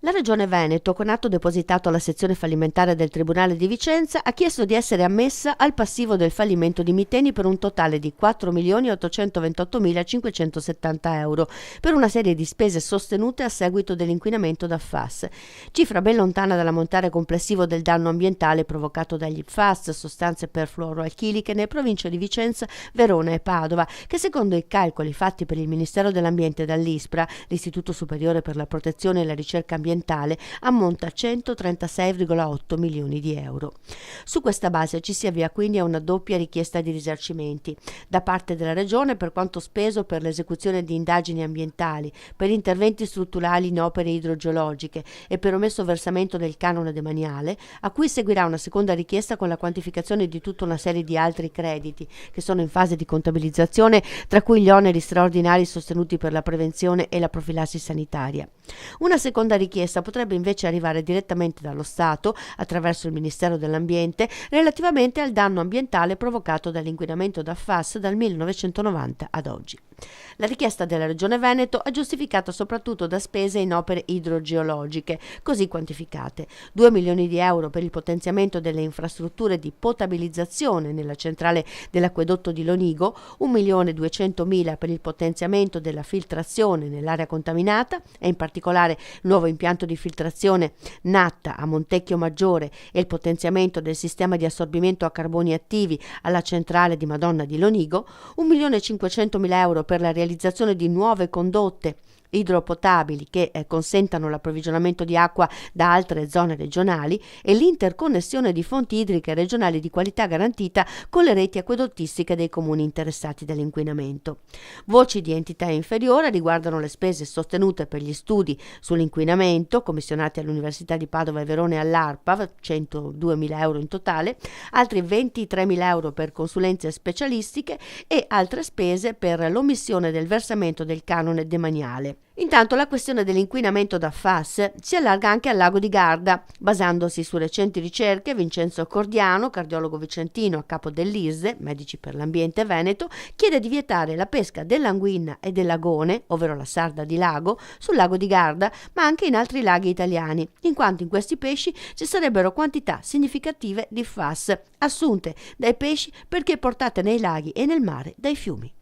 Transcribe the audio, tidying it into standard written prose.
La Regione Veneto, con atto depositato alla sezione fallimentare del Tribunale di Vicenza, ha chiesto di essere ammessa al passivo del fallimento di Miteni per un totale di 4.828.570 euro per una serie di spese sostenute a seguito dell'inquinamento da FAS, cifra ben lontana dall'ammontare complessivo del danno ambientale provocato dagli PFAS, sostanze perfluoroalchiliche, nelle province di Vicenza, Verona e Padova, che secondo i calcoli fatti per il Ministero dell'Ambiente dall'ISPRA, l'Istituto Superiore per la Protezione e la Ricerca Ambientale, ammonta a 136,8 milioni di euro. Su questa base ci si avvia quindi a una doppia richiesta di risarcimenti da parte della Regione per quanto speso per l'esecuzione di indagini ambientali, per interventi strutturali in opere idrogeologiche e per omesso versamento del canone demaniale, a cui seguirà una seconda richiesta con la quantificazione di tutta una serie di altri crediti che sono in fase di contabilizzazione, tra cui gli oneri straordinari sostenuti per la prevenzione e la profilassi sanitaria. Una seconda richiesta potrebbe invece arrivare direttamente dallo Stato, attraverso il Ministero dell'Ambiente, relativamente al danno ambientale provocato dall'inquinamento da FAS dal 1990 ad oggi. La richiesta della Regione Veneto è giustificata soprattutto da spese in opere idrogeologiche, così quantificate: 2 milioni di euro per il potenziamento delle infrastrutture di potabilizzazione nella centrale dell'acquedotto di Lonigo, 1.200.000 per il potenziamento della filtrazione nell'area contaminata e in particolare il nuovo impianto di filtrazione Natta a Montecchio Maggiore e il potenziamento del sistema di assorbimento a carboni attivi alla centrale di Madonna di Lonigo, 1.500.000 euro per la realizzazione di nuove condotte idropotabili che consentano l'approvvigionamento di acqua da altre zone regionali e l'interconnessione di fonti idriche regionali di qualità garantita con le reti acquedottistiche dei comuni interessati dall'inquinamento. Voci di entità inferiore riguardano le spese sostenute per gli studi sull'inquinamento commissionati all'Università di Padova e Verona e all'ARPA, 102.000 euro in totale, altri 23.000 euro per consulenze specialistiche e altre spese per l'omissione del versamento del canone demaniale. Intanto la questione dell'inquinamento da FAS si allarga anche al lago di Garda. Basandosi su recenti ricerche, Vincenzo Cordiano, cardiologo vicentino a capo dell'ISDE, Medici per l'Ambiente Veneto, chiede di vietare la pesca dell'anguilla e dell'agone, ovvero la sarda di lago, sul lago di Garda, ma anche in altri laghi italiani, in quanto in questi pesci ci sarebbero quantità significative di FAS, assunte dai pesci perché portate nei laghi e nel mare dai fiumi.